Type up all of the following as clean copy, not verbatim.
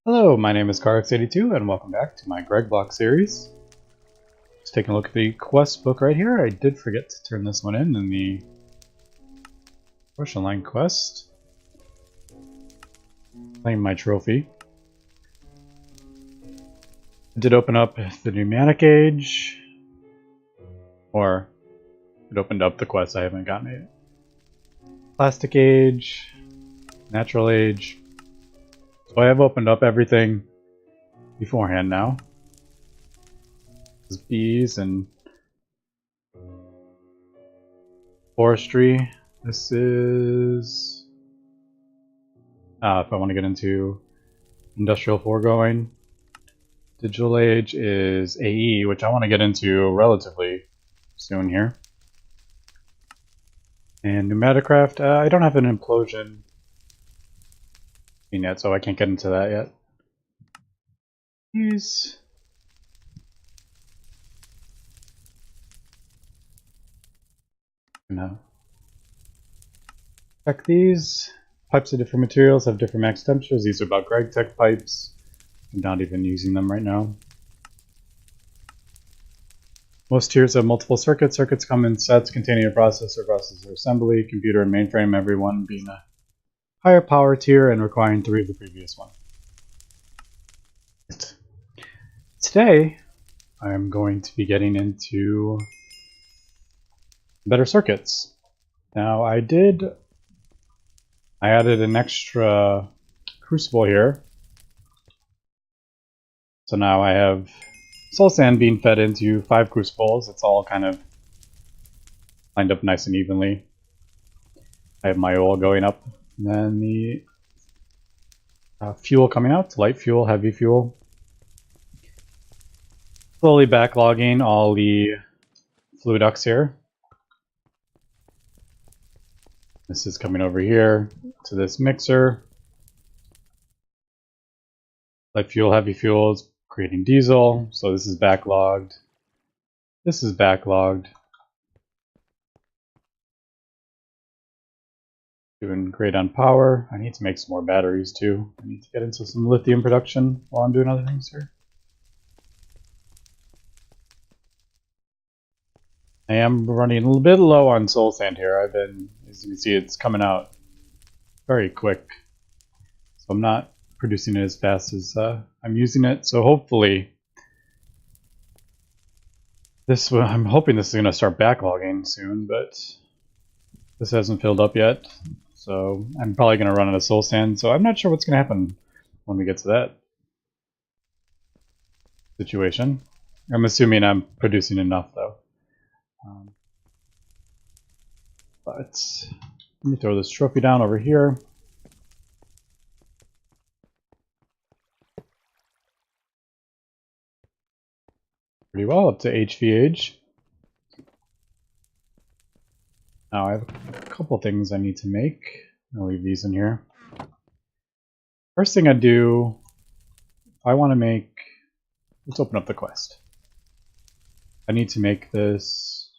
Hello, my name is CarX82 and welcome back to my GregBlock series. Just taking a look at the quest book right here. I did forget to turn this one in the Ocean Line quest. Claim my trophy. I did open up the pneumatic age, or it opened up the quest, I haven't gotten it. Plastic age, natural age. So I have opened up everything beforehand now. This is bees and forestry. This is if I want to get into industrial foregoing. Digital age is AE, which I want to get into relatively soon here. And pneumaticraft, I don't have an implosion yet, so I can't get into that yet. These check these. Pipes of different materials have different max temperatures. These are about Gregtech pipes. I'm not even using them right now. Most tiers have multiple circuits. Circuits come in sets containing a processor, processor assembly, computer, and mainframe, every one being a higher power tier and requiring 3 of the previous one. Today, I'm going to be getting into better circuits. Now, I added an extra crucible here. So now I have soul sand being fed into 5 crucibles. It's all kind of lined up nice and evenly. I have my oil going up. And then the fuel coming out, light fuel, heavy fuel. Slowly backlogging all the fluid ducts here. This is coming over here to this mixer. Light fuel, heavy fuel is creating diesel. So this is backlogged. This is backlogged. Doing great on power. I need to make some more batteries too. I need to get into some lithium production while I'm doing other things here. I am running a little bit low on soul sand here. As you can see, it's coming out very quick. So I'm not producing it as fast as I'm using it. So hopefully, I'm hoping this is going to start backlogging soon, but this hasn't filled up yet. So I'm probably going to run out of soul sand. So I'm not sure what's going to happen when we get to that situation. I'm assuming I'm producing enough though. But let me throw this trophy down over here. Pretty well, up to HV age. Now I have a couple things I need to make. I'll leave these in here. First thing I do, if I want to make, let's open up the quest. I need to make this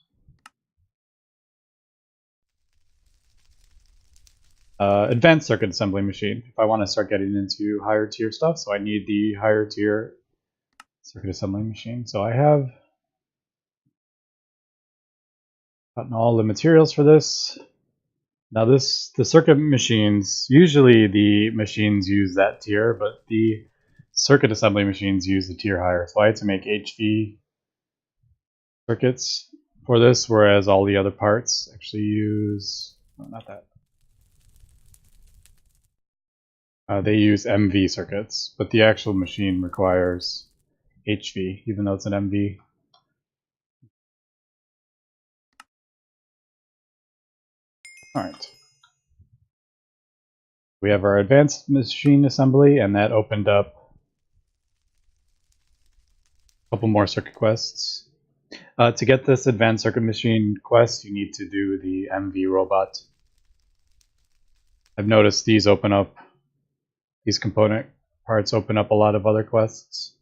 advanced circuit assembly machine if I want to start getting into higher tier stuff. So I need the higher tier circuit assembly machine. So I have gotten all the materials for this. Now the circuit machines, usually the machines use that tier, but the circuit assembly machines use the tier higher. So I had to make HV circuits for this, whereas all the other parts actually use, no, not that. They use MV circuits, but the actual machine requires HV, even though it's an MV. Alright. We have our advanced machine assembly, and that opened up a couple more circuit quests. To get this advanced circuit machine quest, you need to do the MV robot. I've noticed these component parts open up a lot of other quests.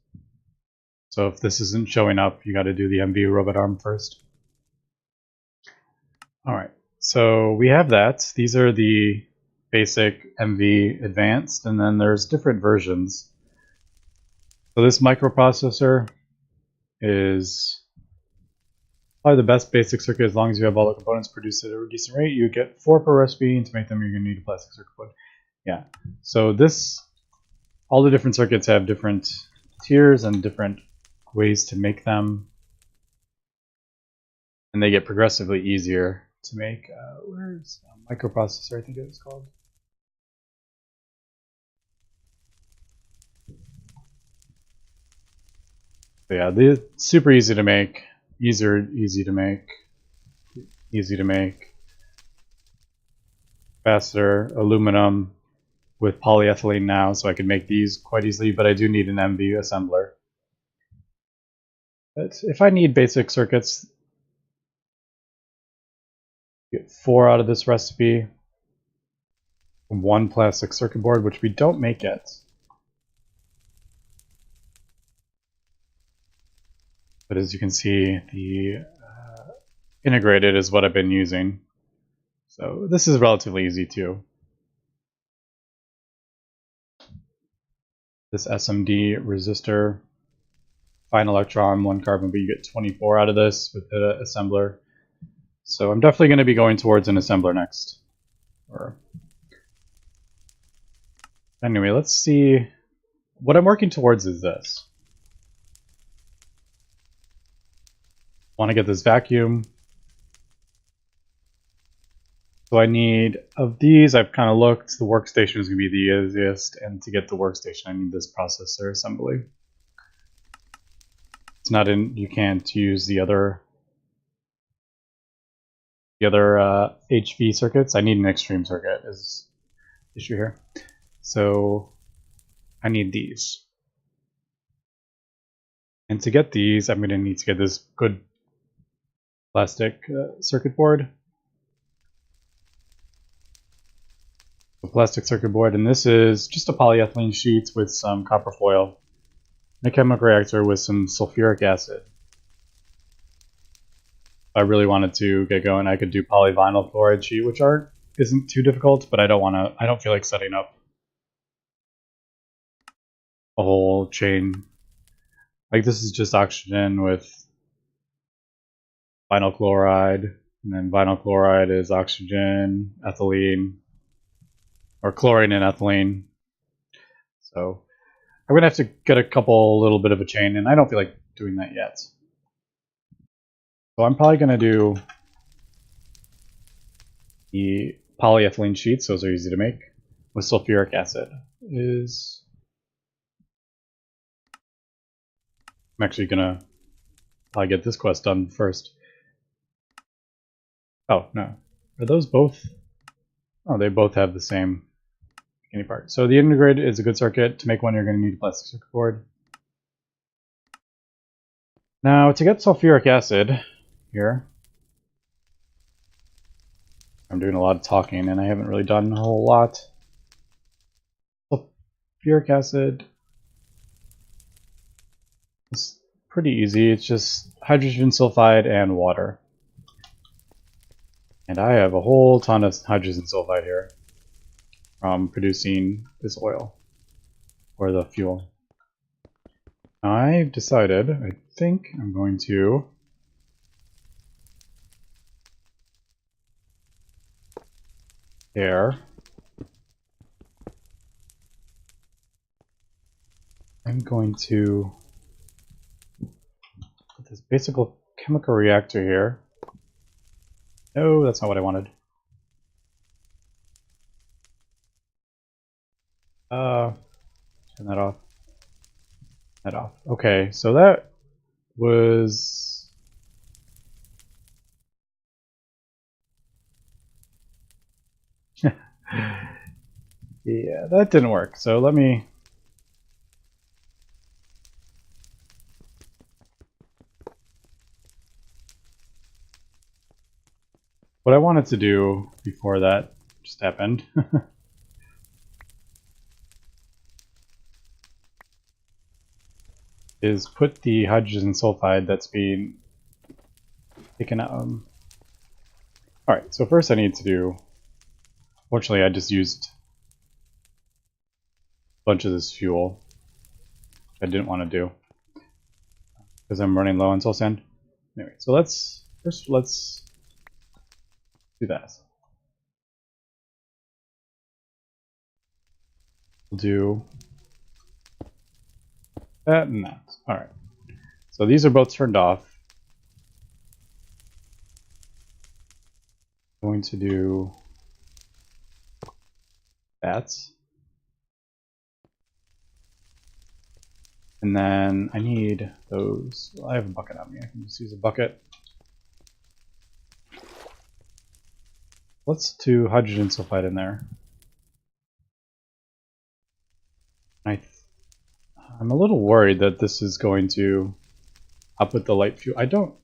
So if this isn't showing up, you got to do the MV robot arm first. Alright, so we have that. These are the basic MV advanced, and then there's different versions. So this microprocessor is probably the best basic circuit as long as you have all the components produced at a decent rate. You get 4 per recipe, and to make them you're going to need a plastic circuit board. Yeah, so all the different circuits have different tiers and different ways to make them. And they get progressively easier to make. Where's a microprocessor, I think it was called. But yeah, they're super easy to make. Easy to make. Easy to make. Capacitor, aluminum with polyethylene now, so I can make these quite easily, but I do need an MV assembler. But if I need basic circuits, get 4 out of this recipe. 1 plastic circuit board, which we don't make yet. But as you can see, the integrated is what I've been using. So this is relatively easy too. This SMD resistor, fine electron, 1 carbon, but you get 24 out of this with the assembler. So I'm definitely going to be going towards an assembler next. Anyway, let's see. What I'm working towards is this. I want to get this vacuum. So I need, of these, I've kind of looked, the workstation is going to be the easiest, and to get the workstation I need this processor assembly. It's not in, you can't use the other HV circuits. I need an extreme circuit is the issue here. So I need these. And to get these, I'm going to need to get this good plastic circuit board. A plastic circuit board, and this is just a polyethylene sheet with some copper foil and a chemical reactor with some sulfuric acid. If I really wanted to get going, I could do polyvinyl chloride sheet, which isn't too difficult, but I don't feel like setting up a whole chain. Like, this is just oxygen with vinyl chloride, and then vinyl chloride is oxygen, ethylene, or chlorine and ethylene. So I'm gonna have to get a little bit of a chain, and I don't feel like doing that yet. So I'm probably gonna do the polyethylene sheets. Those are easy to make with sulfuric acid. I'm actually gonna probably get this quest done first. Oh no, are those both? Oh, they both have the same part. So the integrated is a good circuit. To make one, you're going to need a plastic circuit board. Now, to get sulfuric acid here, I'm doing a lot of talking, and I haven't really done a whole lot. Sulfuric acid is pretty easy. It's just hydrogen sulfide and water. And I have a whole ton of hydrogen sulfide here from producing this oil, or the fuel. Now I've decided, I think I'm going to put this basic chemical reactor here. No, that's not what I wanted. Turn that off. That off. Okay, so that was... yeah, that didn't work. So let me... What I wanted to do before that just happened is put the hydrogen sulfide that's being taken out. Alright, so first I need to do... Fortunately, I just used a bunch of this fuel. I didn't want to do because I'm running low on soul sand. Anyway, so let's do that. We'll do that and that. All right. So these are both turned off. I'm going to do that. And then I need those. Well, I have a bucket on me. I can just use a bucket. Let's do hydrogen sulfide in there. I'm a little worried that this is going to output the light fuel. I don't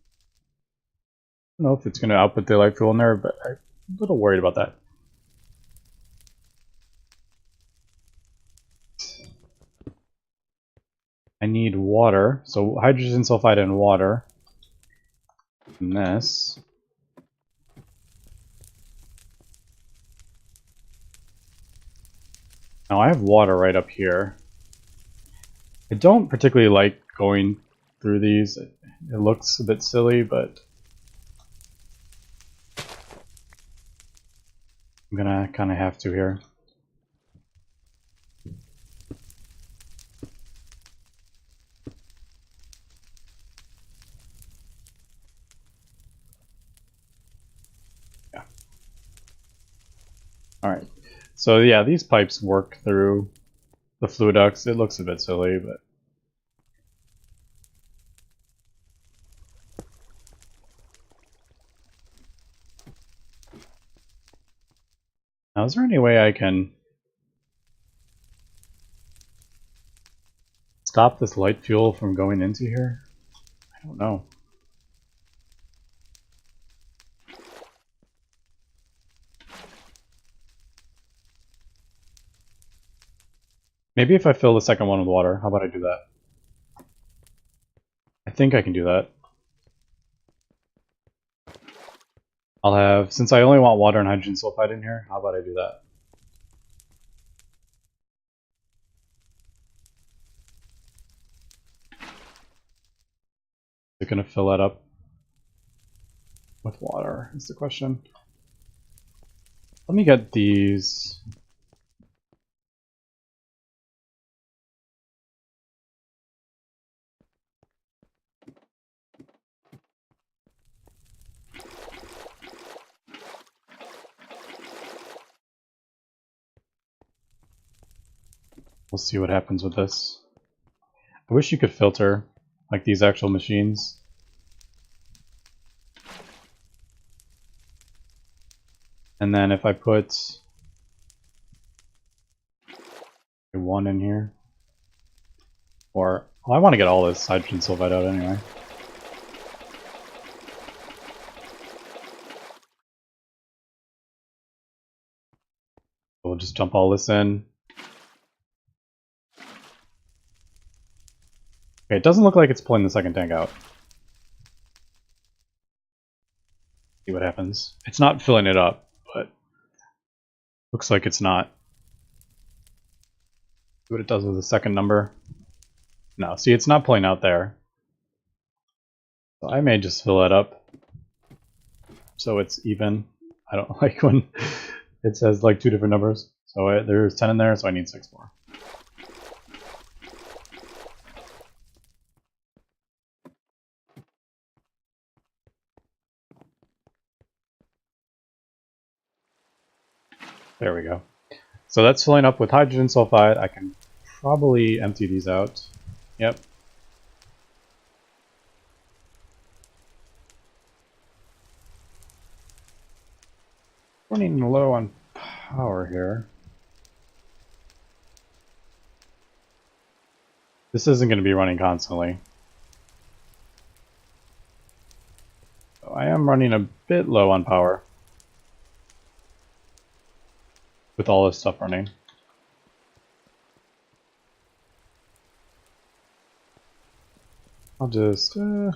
know if it's going to output the light fuel in there, but I'm a little worried about that. I need water, so hydrogen sulfide and water. And this. Now I have water right up here. I don't particularly like going through these. It looks a bit silly, but I'm gonna kind of have to here. Yeah. All right. So yeah, these pipes work through the fluid ducts. It looks a bit silly, but now is there any way I can stop this light fuel from going into here? I don't know. Maybe if I fill the second one with water, how about I do that? I think I can do that. I'll have, since I only want water and hydrogen sulfide in here, how about I do that? Is it going to fill that up with water, is the question. Let me get these. We'll see what happens with this. I wish you could filter, like these actual machines. And then if I put one in here, or well, I want to get all this hydrogen sulfide out anyway. We'll just dump all this in. Okay, it doesn't look like it's pulling the second tank out. See what happens. It's not filling it up, but looks like it's not. See what it does with the second number. No, see, it's not pulling out there. So I may just fill that up so it's even. I don't like when it says like two different numbers. So there's 10 in there, so I need 6 more. There we go. So that's filling up with hydrogen sulfide. I can probably empty these out. Yep. Running low on power here. This isn't going to be running constantly. So I am running a bit low on power with all this stuff running. I'll just... I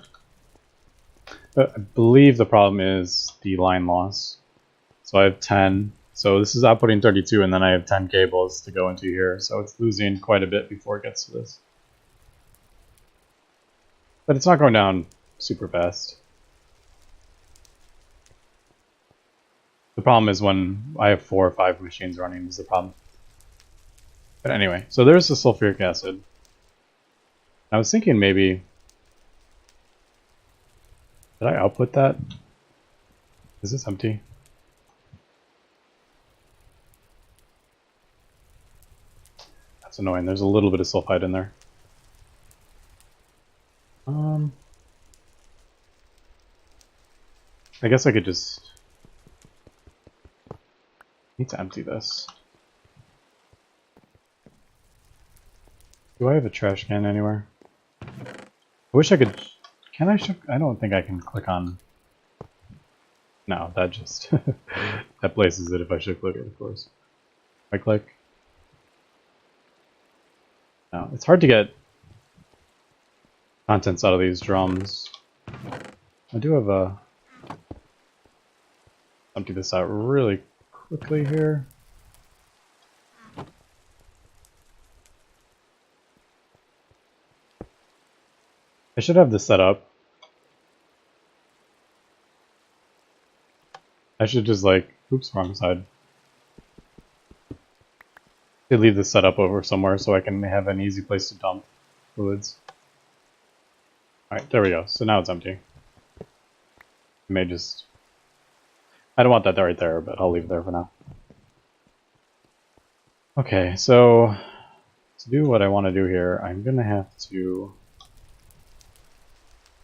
believe the problem is the line loss. So I have 10. So this is outputting 32, and then I have 10 cables to go into here. So it's losing quite a bit before it gets to this. But it's not going down super fast. The problem is when I have 4 or 5 machines running is the problem. But anyway, so there's the sulfuric acid. I was thinking maybe... Did I output that? Is this empty? That's annoying. There's a little bit of sulfide in there. I guess I could just... need to empty this. Do I have a trash can anywhere? I wish I could... Can I? I don't think I can click on... No, that just... that places it if I should click it, of course. If I click... No, it's hard to get contents out of these drums. I do have a... Empty this out really quickly here. I should have this set up. I should just like, oops, wrong side. I leave this set up over somewhere so I can have an easy place to dump fluids. Alright, there we go. So now it's empty. I may just... I don't want that right there, but I'll leave it there for now. Okay, so to do what I want to do here, I'm going to have to...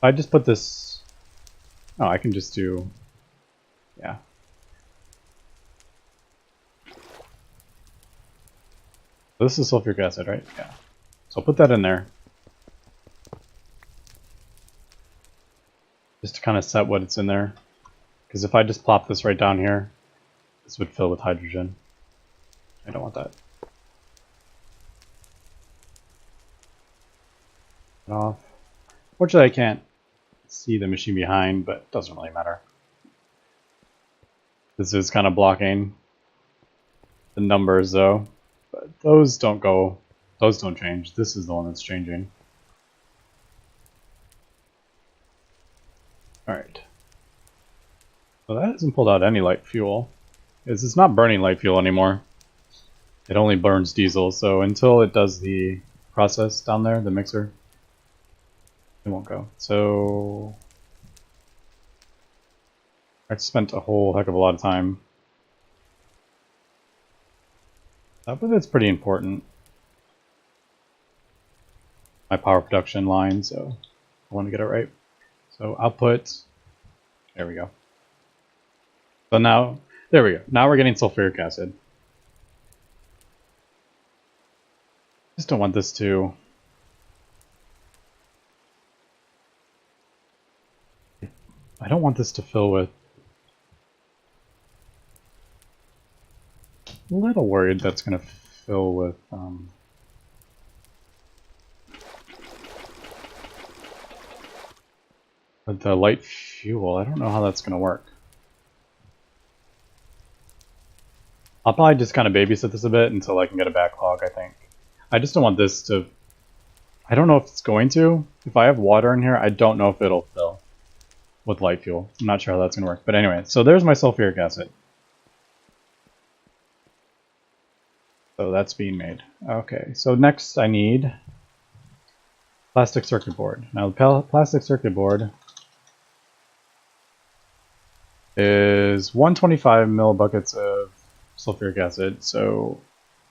I just put this... Oh, I can just do... Yeah. This is sulfuric acid, right? Yeah. So I'll put that in there. Just to kind of set what it's in there. Because if I just plop this right down here, this would fill with hydrogen. I don't want that. Turn off. Fortunately, I can't see the machine behind, but it doesn't really matter. This is kind of blocking the numbers, though. But those don't go. Those don't change. This is the one that's changing. All right. Well, that hasn't pulled out any light fuel. It's not burning light fuel anymore. It only burns diesel, so until it does the process down there, the mixer, it won't go. So I spent a whole heck of a lot of time. But it's pretty important. My power production line, so I want to get it right. So output, there we go. So now, there we go. Now we're getting sulfuric acid. Just don't want this to... I don't want this to fill with... A little worried that's going to fill with... with the light fuel. I don't know how that's going to work. I'll probably just kind of babysit this a bit until I can get a backlog, I think. I just don't want this to... I don't know if it's going to. If I have water in here, I don't know if it'll fill with light fuel. I'm not sure how that's going to work. But anyway, so there's my sulfuric acid. So that's being made. Okay, so next I need plastic circuit board. Now the plastic circuit board is 125 millibuckets of sulfuric acid, so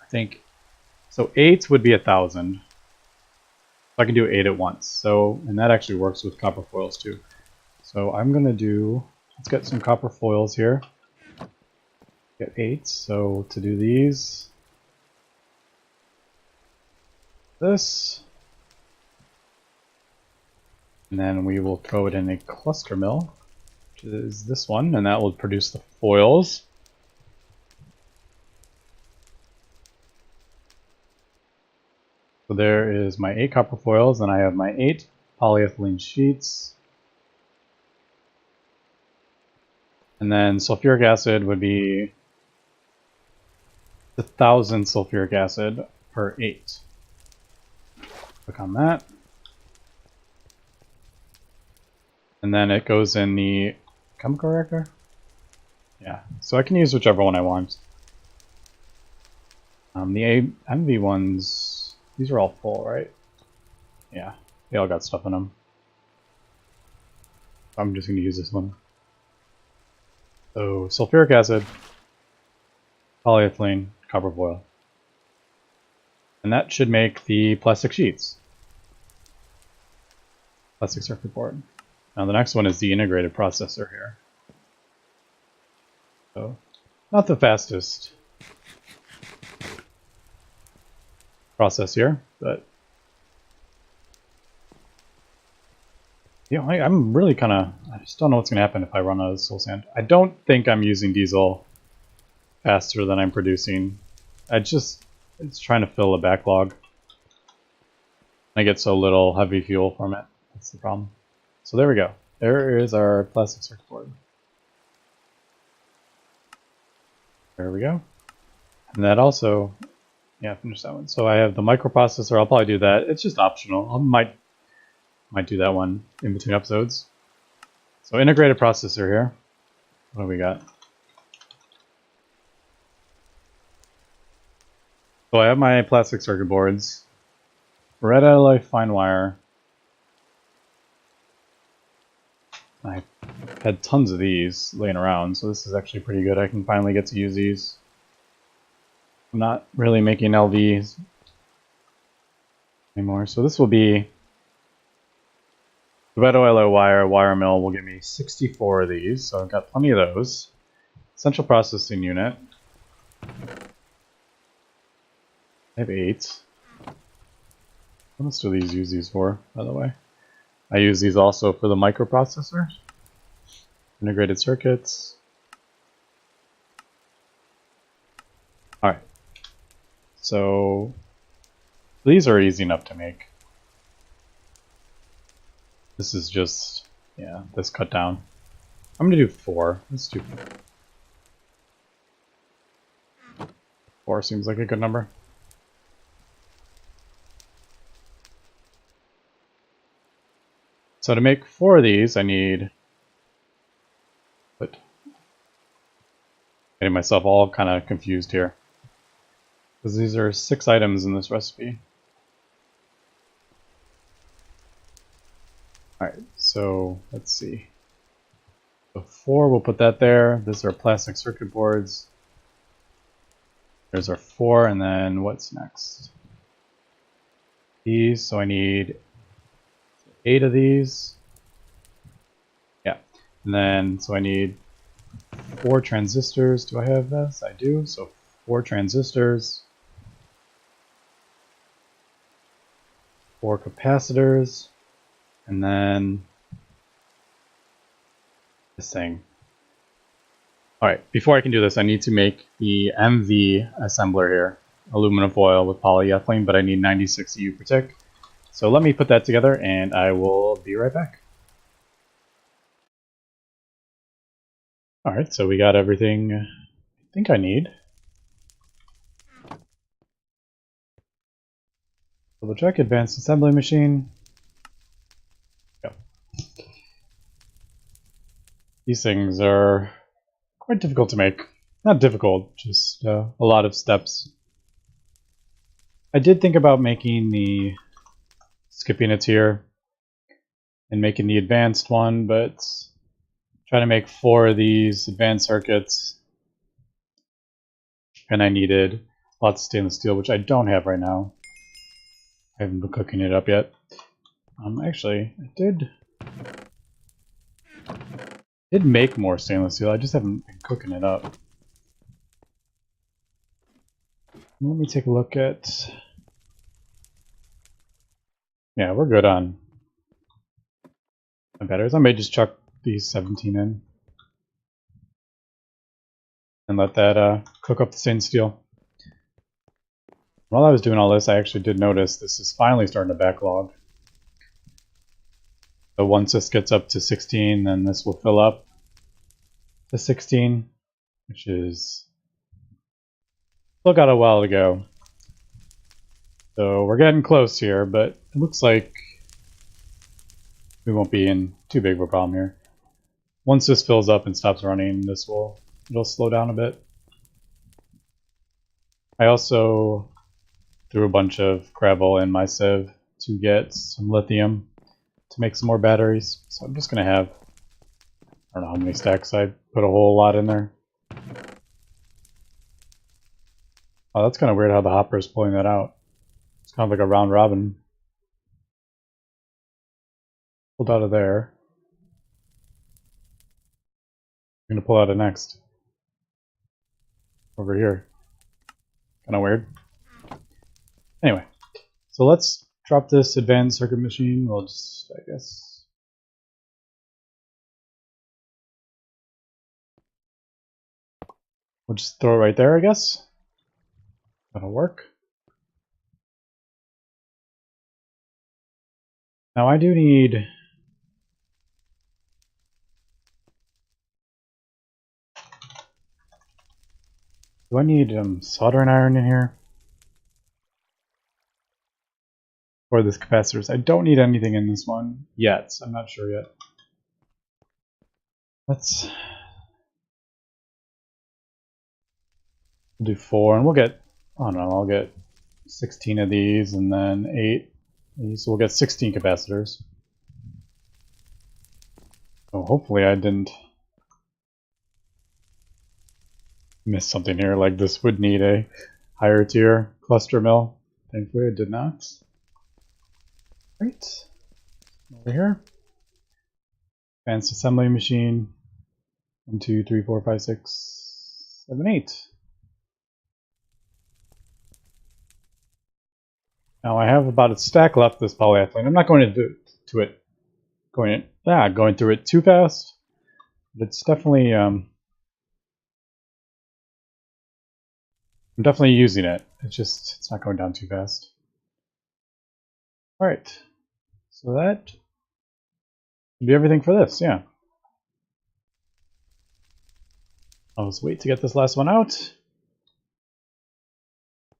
I think, so 8 would be 1,000. So I can do 8 at once. So, and that actually works with copper foils too. So I'm gonna do, let's get some copper foils here. Get 8, so to do these, this, and then we will throw it in a cluster mill, which is this one, and that will produce the foils. So there is my 8 copper foils, and I have my 8 polyethylene sheets. And then sulfuric acid would be 1,000 sulfuric acid per 8. Click on that. And then it goes in the chemical reactor? Yeah, so I can use whichever one I want. The MV ones, these are all full, right? Yeah, they all got stuff in them. I'm just going to use this one. So, sulfuric acid, polyethylene, copper foil. And that should make the plastic sheets. Plastic circuit board. Now the next one is the integrated processor here. So, not the fastest process here, but you know, I'm really kind of, I just don't know what's going to happen if I run out of soul sand. I don't think I'm using diesel faster than I'm producing. It's trying to fill a backlog. I get so little heavy fuel from it. That's the problem. So there we go. There is our plastic circuit board. There we go. And that also, yeah, finish that one. So I have the microprocessor. I'll probably do that. It's just optional. I might do that one in between episodes. So integrated processor here. What do we got? So I have my plastic circuit boards. Red alloy fine wire. I had tons of these laying around, so this is actually pretty good. I can finally get to use these. I'm not really making LVs anymore, so this will be the red alloy wire mill will give me 64 of these, so I've got plenty of those. Central processing unit. I have 8. What else do these use these for, by the way? I use these also for the microprocessor. Integrated circuits. Alright. So these are easy enough to make. This is just, yeah, this cut down. I'm going to do 4. Let's do 4. 4 seems like a good number. So to make 4 of these, I need, getting myself all kind of confused here, because these are 6 items in this recipe. Alright, so let's see. So 4, we'll put that there. These are plastic circuit boards. There's our 4, and then what's next? These, so I need 8 of these. Yeah, and then so I need 4 transistors. Do I have this? I do. So 4 transistors, 4 capacitors, and then this thing. Alright, before I can do this, I need to make the MV assembler here. Aluminum foil with polyethylene, but I need 96 EU per tick. So let me put that together and I will be right back. Alright, so we got everything I think I need. Double check advanced assembly machine. Go. These things are quite difficult to make. Not difficult, just a lot of steps. I did think about making skipping a tier and making the advanced one, but trying to make 4 of these advanced circuits, and I needed lots of stainless steel, which I don't have right now. I haven't been cooking it up yet. Actually, I did make more stainless steel, I just haven't been cooking it up. Let me take a look at... Yeah, we're good on my batteries. I may just chuck these 17 in and let that cook up the stainless steel. While I was doing all this, I actually did notice this is finally starting to backlog. So once this gets up to 16, then this will fill up to 16, which is still got a while to go. So we're getting close here, but it looks like we won't be in too big of a problem here. Once this fills up and stops running, it'll slow down a bit. I also threw a bunch of gravel in my sieve to get some lithium to make some more batteries. So I'm just gonna have, I don't know how many stacks, I put a whole lot in there. Oh, that's kind of weird how the hopper is pulling that out. It's kind of like a round robin. Pulled out of there. I'm gonna pull out of next. Over here. Kind of weird. Anyway, so let's drop this advanced circuit machine. We'll just, I guess. We'll just throw it right there, I guess. That'll work. Now I do need... Do I need soldering iron in here? For this capacitors. I don't need anything in this one yet. I'm not sure yet. Let's do 4 and we'll get, I don't know, I'll get 16 of these and then 8. So we'll get 16 capacitors. So hopefully I didn't miss something here, like this would need a higher tier cluster mill. Thankfully I did not. Right. Over here. Advanced assembly machine. 1, 2, 3, 4, 5, 6, 7, 8. Now I have about a stack left of this polyethylene. I'm not going going through it too fast. But it's definitely I'm definitely using it. It's not going down too fast. Alright. So that should be everything for this, yeah. I'll just wait to get this last one out.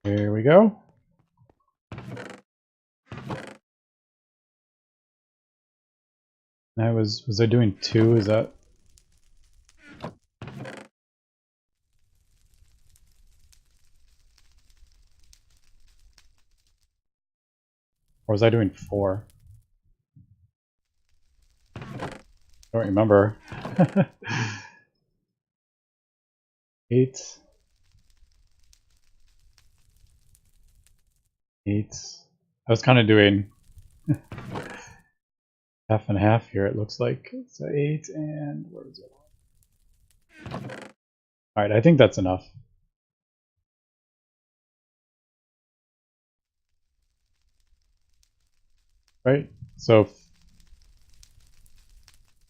Here we go. Was I doing 2? Is that? Or was I doing 4? I don't remember. 8. 8. I was kind of doing half and half here, it looks like. So 8 and where is it? Alright, I think that's enough. Right? So,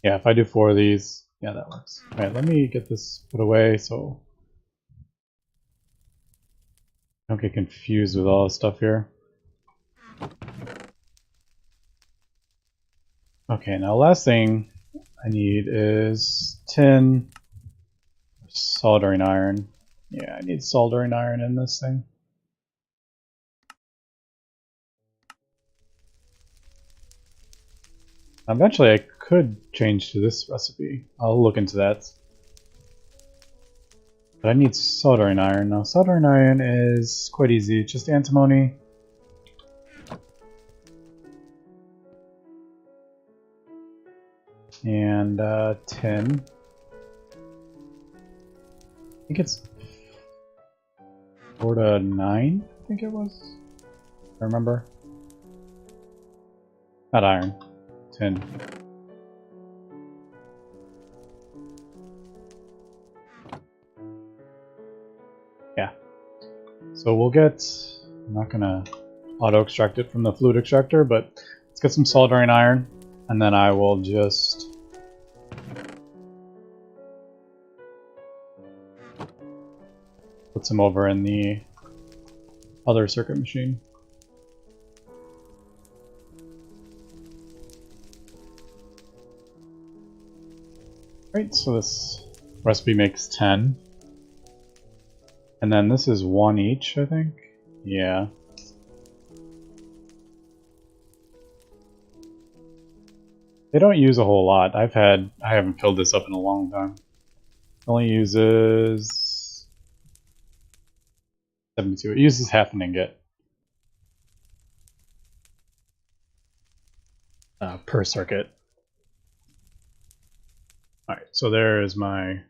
yeah, if I do 4 of these, yeah, that works. Alright, let me get this put away so I don't get confused with all this stuff here. Okay, now last thing I need is tin, soldering iron. Yeah, I need soldering iron in this thing. Eventually I could change to this recipe. I'll look into that. But I need soldering iron. Now soldering iron is quite easy, it's just antimony. And tin. I think it's 4 to 9, I think it was. I remember. Not iron. Tin. Yeah. So we'll get, I'm not gonna auto extract it from the fluid extractor, but let's get some soldering iron and then I will just put some over in the other circuit machine. Right, so this recipe makes 10. And then this is 1 each, I think? Yeah. They don't use a whole lot. I haven't filled this up in a long time. It only uses 72. It uses half an ingot per circuit. Alright, so there is my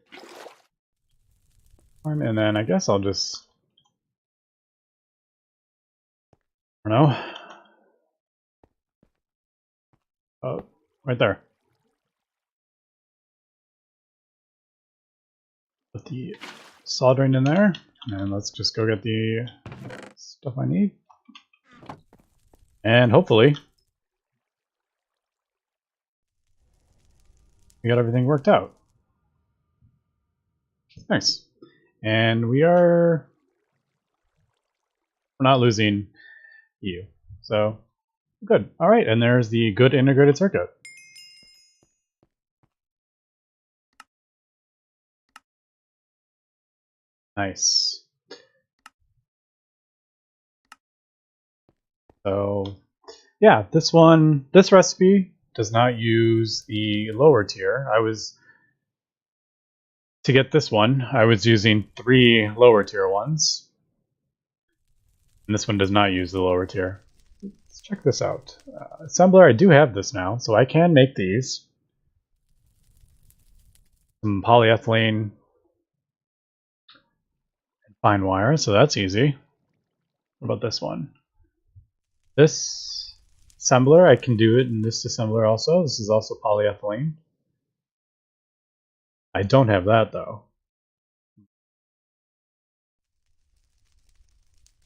one, and then I guess I'll just, I don't know. Oh, right there. Put the soldering in there, and let's just go get the stuff I need. And hopefully we got everything worked out. Nice. And we're not losing you. So good. All right, and there's the good integrated circuit. Nice. So yeah, this recipe does not use the lower tier. To get this one, I was using 3 lower tier ones. And this one does not use the lower tier. Let's check this out. Assembler, I do have this now, so I can make these. Some polyethylene and fine wire, so that's easy. What about this one? This assembler, I can do it in this assembler also. This is also polyethylene. I don't have that though.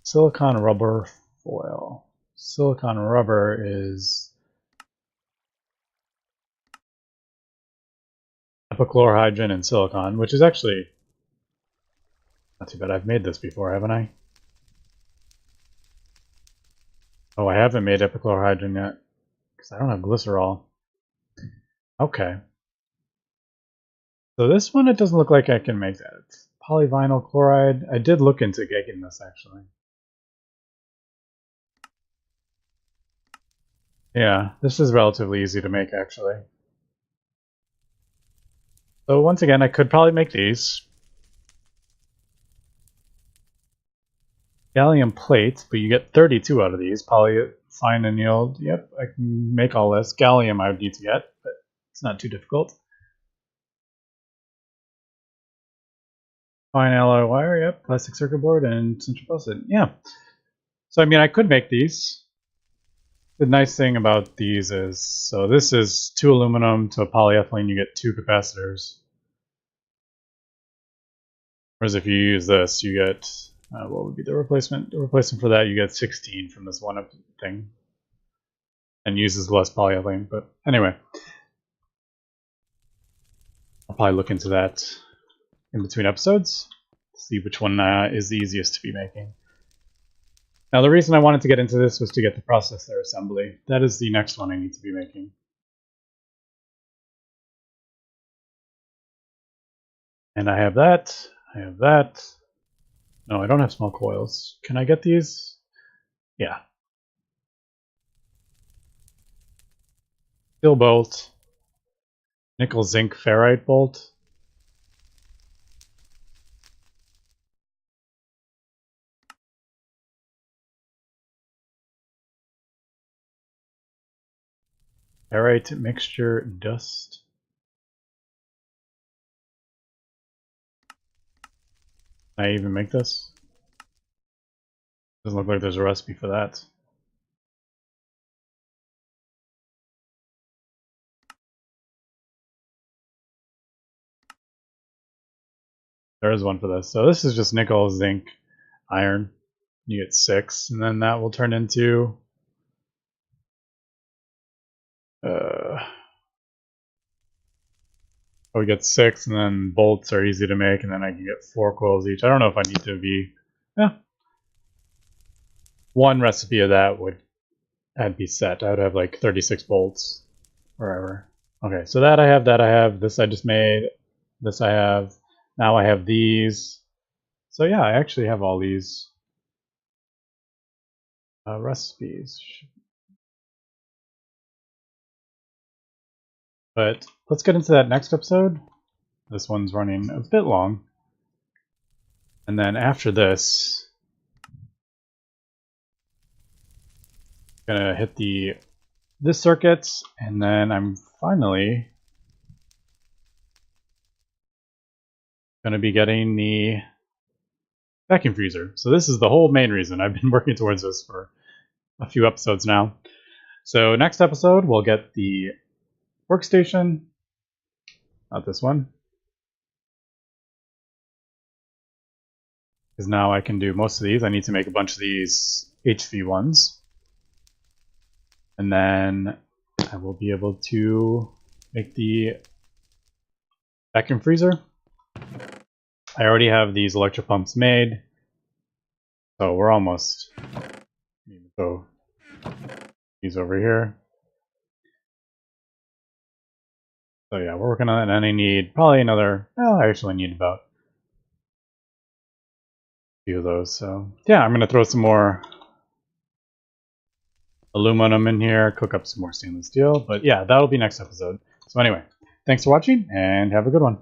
Silicon rubber foil. Silicon rubber is epichlorohydrin and silicon, which is actually not too bad. I've made this before, haven't I? Oh, I haven't made epichlorohydrin yet because I don't have glycerol. Okay. So this one, it doesn't look like I can make that. It's polyvinyl chloride. I did look into getting this actually. Yeah, this is relatively easy to make actually. So once again, I could probably make these. Gallium plates, but you get 32 out of these. Poly fine annealed. Yep, I can make all this. Gallium I would need to get, but it's not too difficult. Fine alloy wire, yep. Plastic circuit board and central posted. Yeah. So I mean, I could make these. The nice thing about these is, so this is 2 aluminum to polyethylene, you get 2 capacitors. Whereas if you use this, you get, what would be the replacement? The replacement for that, you get 16 from this one thing. And uses less polyethylene, but anyway. I'll probably look into that in between episodes, see which one is the easiest to be making. Now the reason I wanted to get into this was to get the processor assembly. That is the next one I need to be making. And I have that, I have that. No, I don't have small coils. Can I get these? Yeah. Steel bolt, nickel zinc ferrite bolt. Ferrite mixture dust. Can I even make this? Doesn't look like there's a recipe for that. There is one for this. So this is just nickel, zinc, iron. You get 6, and then that will turn into we get 6, and then bolts are easy to make, and then I can get 4 coils each. I don't know if I need to be, yeah. One recipe of that I'd be set. I would have like 36 bolts wherever. Okay, so that I have, this I just made, this I have, now I have these. So yeah, I actually have all these recipes. But let's get into that next episode. This one's running a bit long. And then after this, I'm gonna hit this circuit, and then I'm finally gonna be getting the vacuum freezer. So this is the whole main reason I've been working towards this for a few episodes now. So next episode, we'll get the workstation, not this one, because now I can do most of these. I need to make a bunch of these HV ones, and then I will be able to make the vacuum freezer. I already have these electric pumps made, so we're almost. So these over here. So yeah, we're working on it, and I need probably another. Well, I actually need about a few of those. So yeah, I'm gonna throw some more aluminum in here, cook up some more stainless steel. But yeah, that'll be next episode. So anyway, thanks for watching, and have a good one.